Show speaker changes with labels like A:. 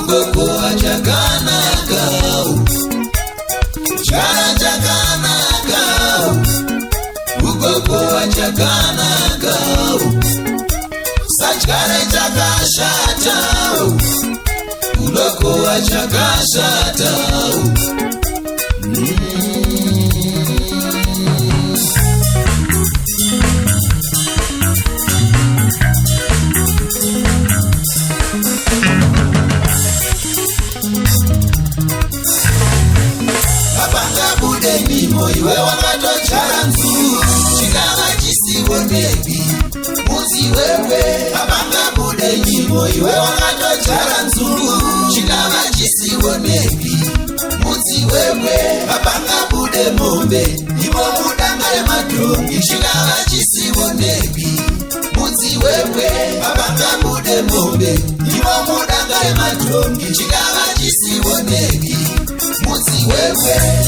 A: ugoko achakanaka chara chakanaka ugoko achakanaka sachare chakashata ugoko achakashata Iwe wakatochara nzuru chingava chisiboneki muzi wewe abanga bude nyimo iwe wakatochara nzuru chingava chisiboneki muzi wewe abanga bude mombe ivo mudangare madhongi chingava chisiboneki muzi wewe abanga bude mombe ivo mudangare madhongi chingava chisiboneki muzi wewe